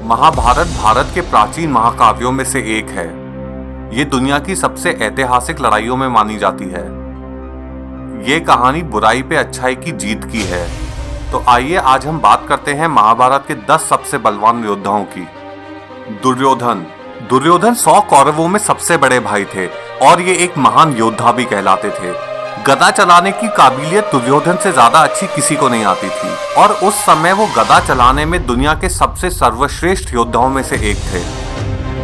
महाभारत भारत के प्राचीन महाकाव्यों में से एक है। ये दुनिया की सबसे ऐतिहासिक लड़ाइयों में मानी जाती है। ये कहानी बुराई पे अच्छाई की जीत की है। तो आइए आज हम बात करते हैं महाभारत के 10 सबसे बलवान योद्धाओं की। दुर्योधन 100 कौरवों में सबसे बड़े भाई थे और ये एक महान योद्धा भी कहलाते थे। गदा चलाने की काबिलियत दुर्योधन से ज्यादा अच्छी किसी को नहीं आती थी और उस समय वो गदा चलाने में दुनिया के सबसे सर्वश्रेष्ठ योद्धाओं में से एक थे।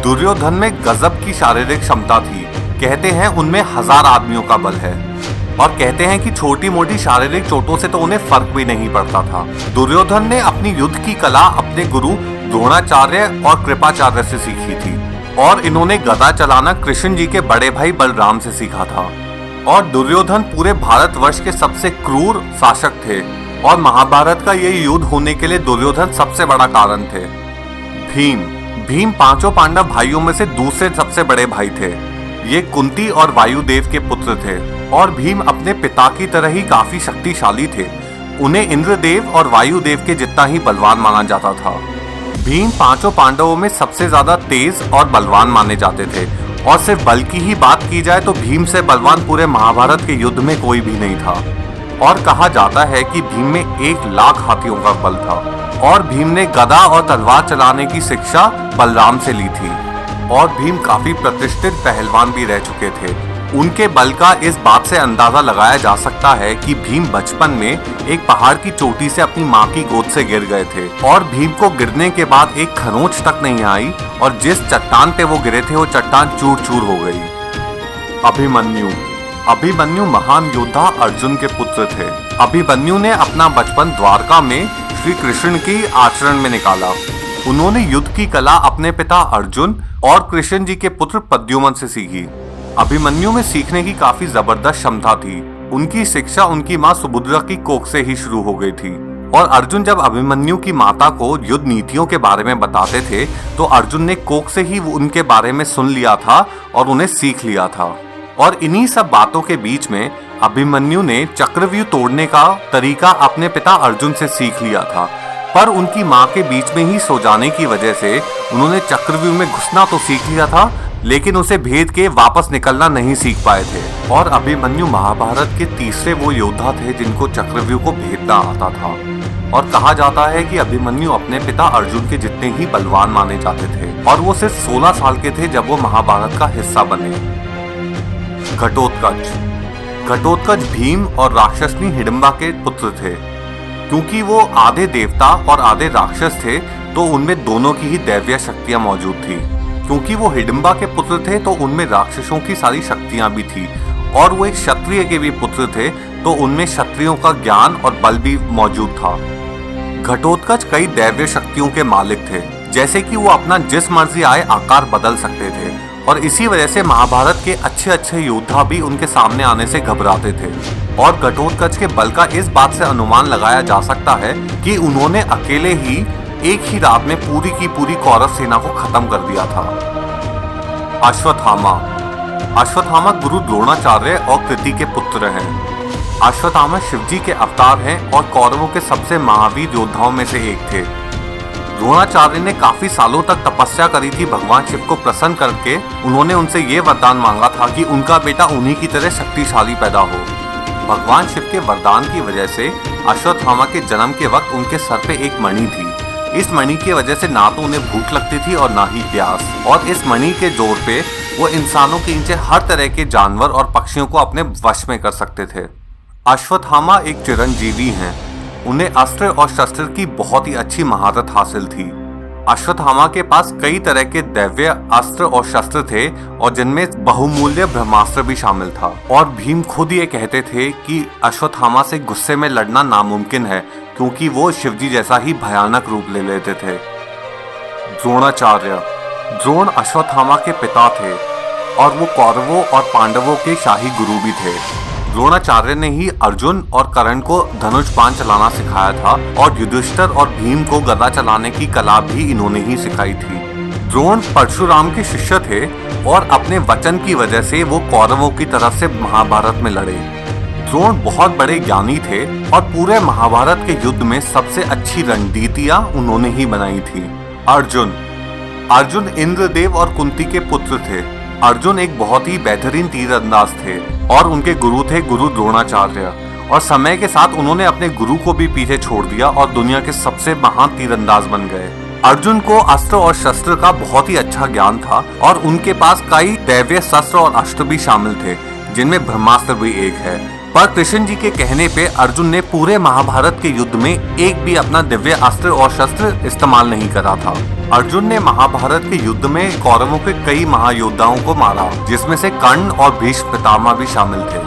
दुर्योधन में गजब की शारीरिक क्षमता थी। कहते हैं उनमें 1000 आदमियों का बल है और कहते हैं कि छोटी मोटी शारीरिक चोटों से तो उन्हें फर्क भी नहीं पड़ता था। दुर्योधन ने अपनी युद्ध की कला अपने गुरु द्रोणाचार्य और कृपाचार्य से सीखी थी और इन्होंने गदा चलाना कृष्ण जी के बड़े भाई बलराम से सीखा था। और दुर्योधन पूरे भारतवर्ष के सबसे क्रूर शासक थे और महाभारत का ये युद्ध होने के लिए दुर्योधन सबसे बड़ा कारण थे। भीम पांचों पांडव भाइयों में से दूसरे सबसे बड़े भाई थे। ये कुंती और वायुदेव के पुत्र थे और भीम अपने पिता की तरह ही काफी शक्तिशाली थे। उन्हें इंद्रदेव और वायुदेव के जितना ही बलवान माना जाता था। भीम पांचों पांडवों में सबसे ज्यादा तेज और बलवान माने जाते थे और सिर्फ बल की ही बात की जाए तो भीम से बलवान पूरे महाभारत के युद्ध में कोई भी नहीं था। और कहा जाता है कि भीम में 1 लाख हाथियों का बल था और भीम ने गदा और तलवार चलाने की शिक्षा बलराम से ली थी। और भीम काफी प्रतिष्ठित पहलवान भी रह चुके थे। उनके बल का इस बात से अंदाजा लगाया जा सकता है कि भीम बचपन में एक पहाड़ की चोटी से अपनी मां की गोद से गिर गए थे और भीम को गिरने के बाद एक खरोंच तक नहीं आई और जिस चट्टान पे वो गिरे थे वो चट्टान चूर चूर हो गई। अभिमन्यु महान योद्धा अर्जुन के पुत्र थे। अभिमन्यु ने अपना बचपन द्वारका में श्री कृष्ण की आचरण में निकाला। उन्होंने युद्ध की कला अपने पिता अर्जुन और कृष्ण जी के पुत्र प्रद्युम्न से सीखी। अभिमन्यु में सीखने की काफी जबरदस्त क्षमता थी। उनकी शिक्षा उनकी मां सुभद्रा की कोख से ही शुरू हो गई थी और अर्जुन जब अभिमन्यु की माता को युद्ध नीतियों के बारे में बताते थे तो अर्जुन ने कोख से ही उनके बारे में सुन लिया था और उन्हें सीख लिया था। और इन्हीं सब बातों के बीच में अभिमन्यु ने चक्रव्यूह तोड़ने का तरीका अपने पिता अर्जुन से सीख लिया था, पर उनकी मां के बीच में ही सो जाने की वजह से उन्होंने चक्रव्यूह में घुसना तो सीख लिया था लेकिन उसे भेद के वापस निकलना नहीं सीख पाए थे। और अभिमन्यु महाभारत के तीसरे वो योद्धा थे जिनको चक्रव्यूह को भेदना आता था और कहा जाता है कि अभिमन्यु अपने पिता अर्जुन के जितने ही बलवान माने जाते थे और वो सिर्फ 16 साल के थे जब वो महाभारत का हिस्सा बने। घटोत्कच भीम और राक्षसनी हिडिंबा के पुत्र थे। क्योंकि वो आधे देवता और आधे राक्षस थे तो उनमें दोनों की ही दैवीय शक्तियां मौजूद थी। क्योंकि वो हिडिंबा के पुत्र थे तो उनमें राक्षसों की सारी शक्तियां भी थी और वो एक क्षत्रिय के भी पुत्र थे तो उनमें क्षत्रियों का ज्ञान और बल भी मौजूद था। घटोत्कच कई दैवीय शक्तियों के मालिक थे, जैसे कि वो अपना जिस मर्जी आए आकार बदल सकते थे और इसी वजह से महाभारत के अच्छे योद्धा भी उनके सामने आने से घबराते थे। और घटोत्कच के बल का इस बात से अनुमान लगाया जा सकता है कि उन्होंने अकेले ही एक ही रात में पूरी की पूरी कौरव सेना को खत्म कर दिया था। अश्वत्थामा गुरु द्रोणाचार्य और कृति के पुत्र हैं। अश्वत्थामा शिवजी के अवतार हैं और कौरवों के सबसे महावीर योद्धाओं में से एक थे। द्रोणाचार्य ने काफी सालों तक तपस्या करी थी भगवान शिव को प्रसन्न करके। उन्होंने उनसे ये वरदान मांगा था कि उनका बेटा उन्हीं की तरह शक्तिशाली पैदा हो। भगवान शिव के वरदान की वजह से अश्वत्थामा के जन्म के वक्त उनके सर पे एक मणि थी। इस मणि की वजह से ना तो उन्हें भूख लगती थी और ना ही प्यास, और इस मणि के जोर पे वो इंसानों के नीचे हर तरह के जानवर और पक्षियों को अपने वश में कर सकते थे। अश्वत्थामा एक चिरंजीवी हैं। उन्हें अस्त्र और शस्त्र की बहुत ही अच्छी महारत हासिल थी। अश्वत्थामा के पास कई तरह के दैवीय अस्त्र और शस्त्र थे और जिनमें बहुमूल्य ब्रह्मास्त्र भी शामिल था। और भीम खुद ये कहते थे कि अश्वत्थामा से गुस्से में लड़ना नामुमकिन है क्योंकि वो शिवजी जैसा ही भयानक रूप ले लेते थे। द्रोण अश्वत्थामा के पिता थे और वो कौरवों और पांडवों के शाही गुरु भी थे। द्रोणाचार्य ने ही अर्जुन और कर्ण को धनुष बाण चलाना सिखाया था और युधिष्ठिर और भीम को गदा चलाने की कला भी इन्होंने ही सिखाई थी। द्रोण परशुराम के शिष्य थे और अपने वचन की वजह से वो कौरवों की तरफ से महाभारत में लड़े। द्रोण बहुत बड़े ज्ञानी थे और पूरे महाभारत के युद्ध में सबसे अच्छी रणनीतियां उन्होंने ही बनाई थी। अर्जुन इंद्रदेव और कुंती के पुत्र थे। अर्जुन एक बहुत ही बेहतरीन तीरंदाज थे और उनके गुरु थे गुरु द्रोणाचार्य, और समय के साथ उन्होंने अपने गुरु को भी पीछे छोड़ दिया और दुनिया के सबसे महान तीरंदाज बन गए। अर्जुन को अस्त्र और शस्त्र का बहुत ही अच्छा ज्ञान था और उनके पास कई दैवीय शस्त्र और अस्त्र भी शामिल थे, जिनमें ब्रह्मास्त्र भी एक है। पर कृष्ण जी के कहने पे अर्जुन ने पूरे महाभारत के युद्ध में एक भी अपना दिव्य अस्त्र और शस्त्र इस्तेमाल नहीं करा था। अर्जुन ने महाभारत के युद्ध में कौरवों के कई महायोद्धाओं को मारा, जिसमें से कर्ण और भीष्म पितामह भी शामिल थे।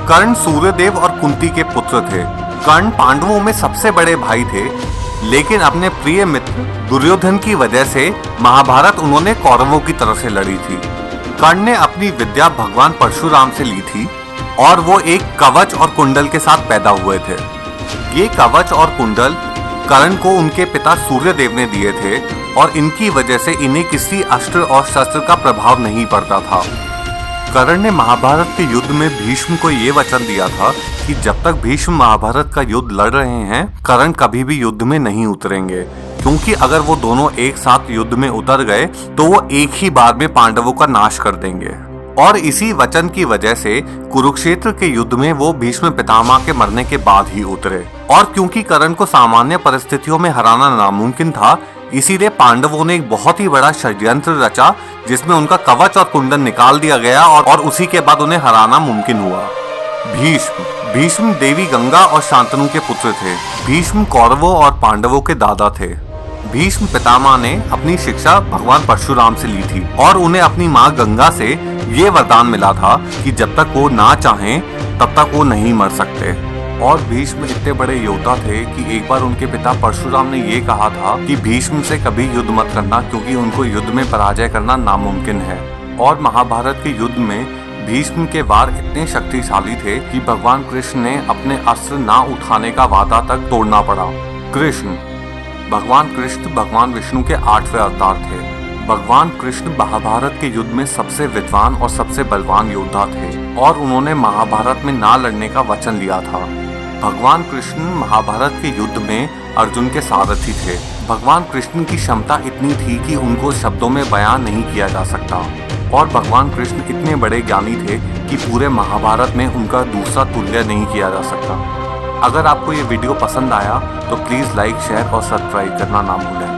कर्ण सूर्यदेव और कुंती के पुत्र थे। कर्ण पांडवों में सबसे बड़े भाई थे, लेकिन अपने प्रिय मित्र दुर्योधन की वजह से महाभारत उन्होंने कौरवों की तरफ से लड़ी थी। कर्ण ने अपनी विद्या भगवान परशुराम से ली थी और वो एक कवच और कुंडल के साथ पैदा हुए थे। ये कवच और कुंडल कर्ण को उनके पिता सूर्यदेव ने दिए थे और इनकी वजह से इन्हें किसी अस्त्र और शस्त्र का प्रभाव नहीं पड़ता था। कर्ण ने महाभारत के युद्ध में भीष्म को ये वचन दिया था कि जब तक भीष्म महाभारत का युद्ध लड़ रहे हैं, कर्ण कभी भी युद्ध में नहीं उतरेंगे, क्योंकि अगर वो दोनों एक साथ युद्ध में उतर गए तो वो एक ही बार में पांडवों का नाश कर देंगे। और इसी वचन की वजह से कुरुक्षेत्र के युद्ध में वो भीष्म पितामह के मरने के बाद ही उतरे। और क्योंकि कर्ण को सामान्य परिस्थितियों में हराना नामुमकिन था, इसीलिए पांडवों ने एक बहुत ही बड़ा षड्यंत्र रचा, जिसमें उनका कवच और कुंडल निकाल दिया गया और उसी के बाद उन्हें हराना मुमकिन हुआ। भीष्म देवी गंगा और शांतनु के पुत्र थे। भीष्म कौरवों और पांडवों के दादा थे। भीष्म पितामह ने अपनी शिक्षा भगवान परशुराम से ली थी और उन्हें अपनी माँ गंगा से ये वरदान मिला था कि जब तक वो ना चाहें तब तक वो नहीं मर सकते। और भीष्म इतने बड़े योद्धा थे कि एक बार उनके पिता परशुराम ने ये कहा था कि भीष्म से कभी युद्ध मत करना, क्योंकि उनको युद्ध में पराजय करना नामुमकिन है। और महाभारत के युद्ध में भीष्म के वार इतने शक्तिशाली थे कि भगवान कृष्ण ने अपने अस्त्र ना उठाने का वादा तक तोड़ना पड़ा। भगवान कृष्ण भगवान विष्णु के 8वें अवतार थे। भगवान कृष्ण महाभारत के युद्ध में सबसे विद्वान और सबसे बलवान योद्धा थे और उन्होंने महाभारत में ना लड़ने का वचन लिया था। भगवान कृष्ण महाभारत के युद्ध में अर्जुन के सारथी थे। भगवान कृष्ण की क्षमता इतनी थी कि उनको शब्दों में बयान नहीं किया जा सकता, और भगवान कृष्ण इतने बड़े ज्ञानी थे कि पूरे महाभारत में उनका दूसरा तुल्य नहीं किया जा सकता। अगर आपको ये वीडियो पसंद आया तो प्लीज़ लाइक, शेयर और सब्सक्राइब करना ना भूलें।